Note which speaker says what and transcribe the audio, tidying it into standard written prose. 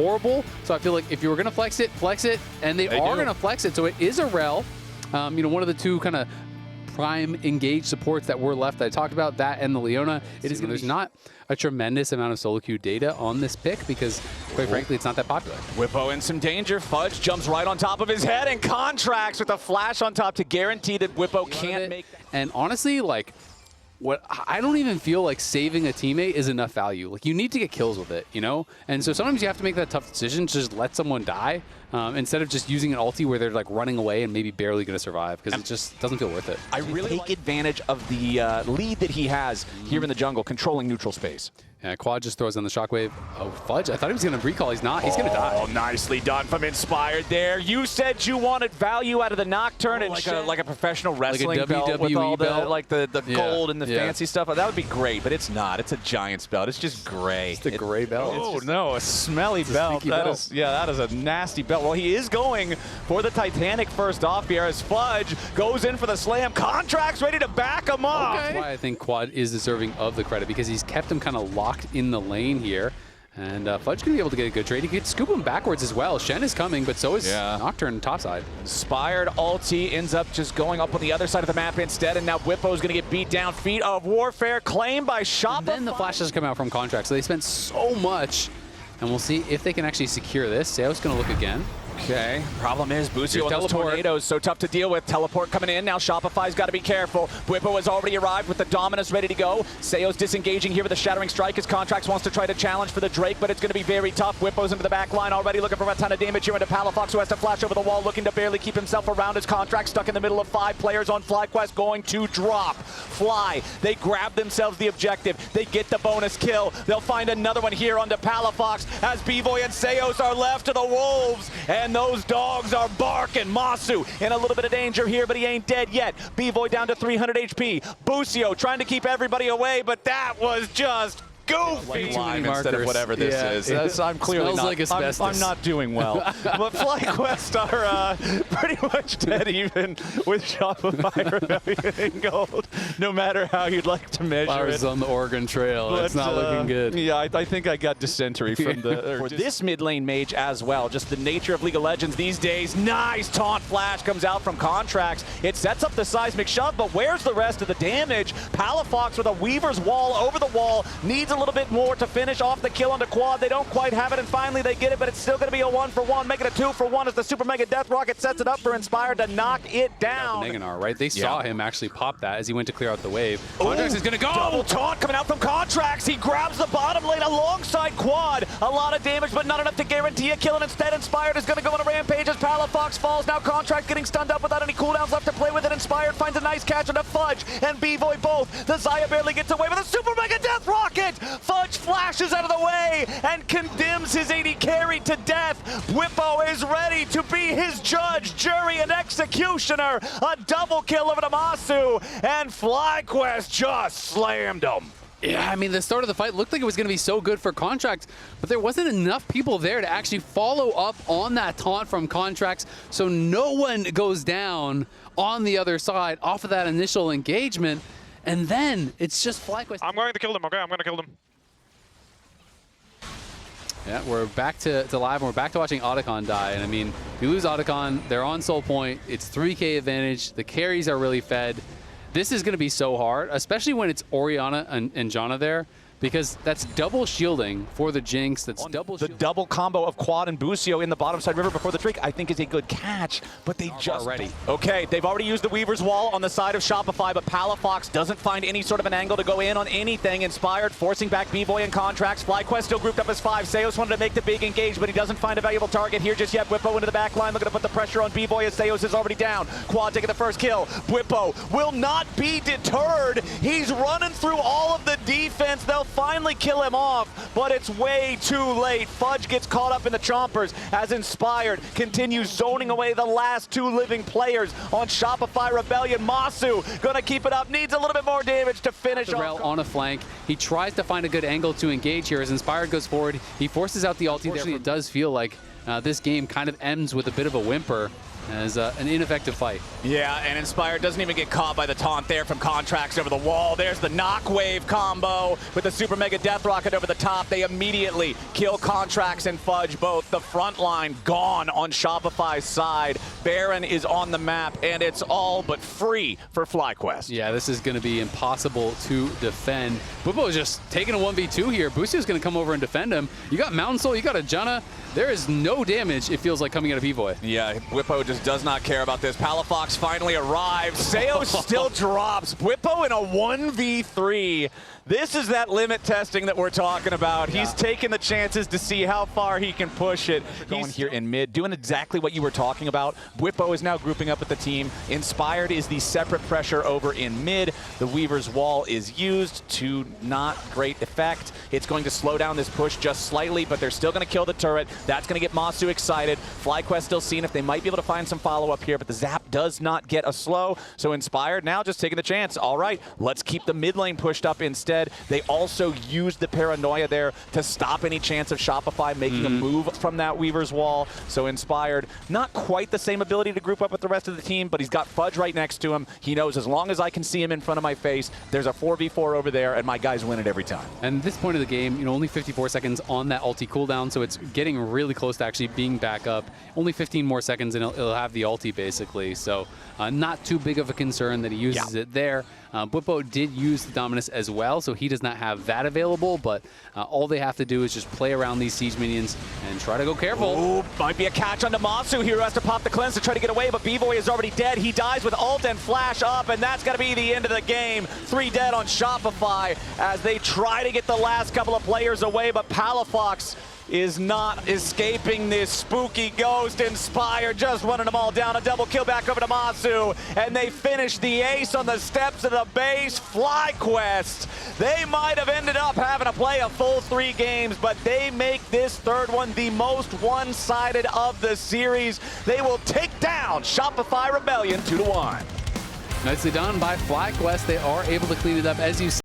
Speaker 1: horrible. So I feel like if you were going to flex it, and they are going to flex it. So it is a rel. You know, one of the two kind of prime engaged supports that were left that I talked about, that and the Leona. There's not a tremendous amount of solo queue data on this pick because, quite frankly, it's not that popular.
Speaker 2: Whippo in some danger. Fudge jumps right on top of his head and contracts with a flash on top to guarantee that Whippo can't make that.
Speaker 1: And honestly, like, I don't even feel like saving a teammate is enough value. Like, you need to get kills with it, you know? And so sometimes you have to make that tough decision to just let someone die instead of just using an ulti where they're like running away and maybe barely going to survive because it just doesn't feel worth it.
Speaker 2: I really take advantage of the lead that he has here in the jungle, controlling neutral space.
Speaker 1: Yeah, Quad just throws on the shockwave. Oh, Fudge, I thought he was going to recall. He's not. He's going to die.
Speaker 2: Oh, nicely done from Inspired there. You said you wanted value out of the Nocturne and like a professional wrestling
Speaker 1: like a
Speaker 2: belt with all
Speaker 1: belt.
Speaker 2: the gold and the fancy stuff. That would be great, but it's not. It's a Giants belt. It's just gray.
Speaker 1: It's a gray belt.
Speaker 2: Oh, no, a smelly belt. That is a nasty belt. Well, he is going for the Titanic first off here as Fudge goes in for the slam. Contract's ready to back him up.
Speaker 1: That's why I think Quad is deserving of the credit because he's kept him kind of locked in the lane here. And Fudge can be able to get a good trade. He could scoop him backwards as well. Shen is coming, but so is Nocturne topside.
Speaker 2: Inspired ulti ends up just going up on the other side of the map instead, and now Whippo's going to get beat down. Feet of Warfare claimed by Shopify.
Speaker 1: And then the flashes come out from Contract, so they spent so much. And we'll see if they can actually secure this. Seo's going to look again.
Speaker 2: Okay, problem is Busio on those tornadoes, so tough to deal with. Teleport coming in, now Shopify's got to be careful. Whippo has already arrived with the Dominus ready to go. Seo's disengaging here with the Shattering Strike. His Contracts wants to try to challenge for the Drake, but it's going to be very tough. Whippo's into the back line already, looking for a ton of damage here into Palafox, who has to flash over the wall, looking to barely keep himself around. His Contract stuck in the middle of 5 players on FlyQuest, going to drop. Fly, they grab themselves the objective. They get the bonus kill. They'll find another one here onto Palafox as B-Boy and Seos are left to the wolves. And those dogs are barking. Masu in a little bit of danger here, but he ain't dead yet. B-Boy down to 300 HP. Busio trying to keep everybody away, but that was just goofy.
Speaker 1: Live
Speaker 2: instead of whatever this is. I'm clearly not.
Speaker 1: Like
Speaker 2: I'm not doing well. But FlyQuest are pretty much dead even with Shopify Rebellion in gold, no matter how you'd like to measure
Speaker 1: Flowers
Speaker 2: it.
Speaker 1: on the Oregon Trail. It's not looking good.
Speaker 2: Yeah, I think I got dysentery from the... For this mid lane mage as well, just the nature of League of Legends these days. Nice taunt flash comes out from Contracts. It sets up the seismic shove, but where's the rest of the damage? Palafox with a Weaver's Wall over the wall, needs a little bit more to finish off the kill onto Quad. They don't quite have it, and finally they get it, but it's still going to be a 1-for-1. Make it a 2-for-1 as the Super Mega Death Rocket sets it up for Inspired to knock it down.
Speaker 1: Neganar, right? They saw him actually pop that as he went to clear out the wave. Contracts is going to go!
Speaker 2: Double taunt coming out from Contracts. He grabs the bottom lane alongside Quad. A lot of damage, but not enough to guarantee a kill, and instead Inspired is going to go on a rampage as Palafox falls. Now Contracts getting stunned up without any cooldowns left to play with it. Inspired finds a nice catch on a Fudge and B-Boy both. The Xayah barely gets away with a Super Mega Death Rocket! Fudge flashes out of the way and condemns his AD carry to death. Whippo is ready to be his judge, jury, and executioner. A double kill over to Masu, and FlyQuest just slammed him.
Speaker 1: Yeah, I mean, the start of the fight looked like it was going to be so good for Contracts, but there wasn't enough people there to actually follow up on that taunt from Contracts, so no one goes down on the other side off of that initial engagement, and then it's just FlyQuest.
Speaker 3: I'm going to kill them, okay? I'm going to kill them.
Speaker 1: Yeah, we're back to live, and we're back to watching Otacon die. And I mean, we lose Otacon, they're on Soul Point, it's 3K advantage, the carries are really fed. This is going to be so hard, especially when it's Orianna and Janna there, because that's double shielding for the Jinx. That's double
Speaker 2: the double combo of Quad and Busio in the bottom side river before the Drake, I think is a good catch, but they just
Speaker 1: ready.
Speaker 2: Okay, they've already used the Weaver's Wall on the side of Shopify, but Palafox doesn't find any sort of an angle to go in on anything. Inspired, forcing back B-Boy and Contracts. FlyQuest still grouped up as 5. Seos wanted to make the big engage, but he doesn't find a valuable target here just yet. Whippo into the back line, looking to put the pressure on B-Boy as Seos is already down. Quad taking the first kill. Whippo will not be deterred. He's running through all of the defense. They'll finally kill him off, but it's way too late. Fudge gets caught up in the chompers as Inspired continues zoning away the last 2 living players on Shopify Rebellion. Masu gonna keep it up, needs a little bit more damage to finish off.
Speaker 1: On a flank, he tries to find a good angle to engage here as Inspired goes forward. He forces out the ulti there. It does feel like this game kind of ends with a bit of a whimper. as an ineffective fight.
Speaker 2: Yeah, and Inspired doesn't even get caught by the taunt there from Contracts over the wall. There's the knock wave combo with the Super Mega Death Rocket over the top. They immediately kill Contracts and Fudge both. The front line gone on Shopify's side. Baron is on the map, and it's all but free for FlyQuest.
Speaker 1: Yeah, this is going to be impossible to defend. Bwipo is just taking a 1v2 here. Boostio's going to come over and defend him. You got Mountain Soul, you got a Janna. There is no damage, it feels like, coming out of Evoy.
Speaker 2: Yeah, Bwipo just does not care about this. Palafox finally arrives. Sayo still drops. Bwipo in a 1v3. This is that limit testing that we're talking about. Yeah. He's taking the chances to see how far he can push it. Going here in mid, doing exactly what you were talking about. Bwipo is now grouping up with the team. Inspired is the separate pressure over in mid. The Weaver's wall is used to not great effect. It's going to slow down this push just slightly, but they're still going to kill the turret. That's going to get Masu excited. FlyQuest still seeing if they might be able to find some follow-up here, but the zap does not get a slow. So Inspired now just taking the chance. All right, let's keep the mid lane pushed up instead. They also used the paranoia there to stop any chance of Shopify making a move from that Weaver's wall. So Inspired, not quite the same ability to group up with the rest of the team, but he's got Fudge right next to him. He knows as long as I can see him in front of my face, there's a 4v4 over there, and my guys win it every time.
Speaker 1: And at this point of the game, you know, only 54 seconds on that ulti cooldown, so it's getting really close to actually being back up. Only 15 more seconds, and it'll have the ulti, basically. So not too big of a concern that he uses it there. Bwipo did use the Dominus as well, so he does not have that available, but all they have to do is just play around these siege minions and try to go careful.
Speaker 2: Ooh, might be a catch on Masu here, who has to pop the cleanse to try to get away, but B-Boy is already dead. He dies with ult and flash up, and that's going to be the end of the game. 3 dead on Shopify as they try to get the last couple of players away, but Palafox is not escaping this spooky ghost. Inspired just running them all down. A double kill back over to Masu, and they finish the ace on the steps of the base. FlyQuest, they might have ended up having to play a full 3 games, but they make this third one the most one-sided of the series. They will take down Shopify Rebellion 2-1.
Speaker 1: Nicely done by FlyQuest. They are able to clean it up, as you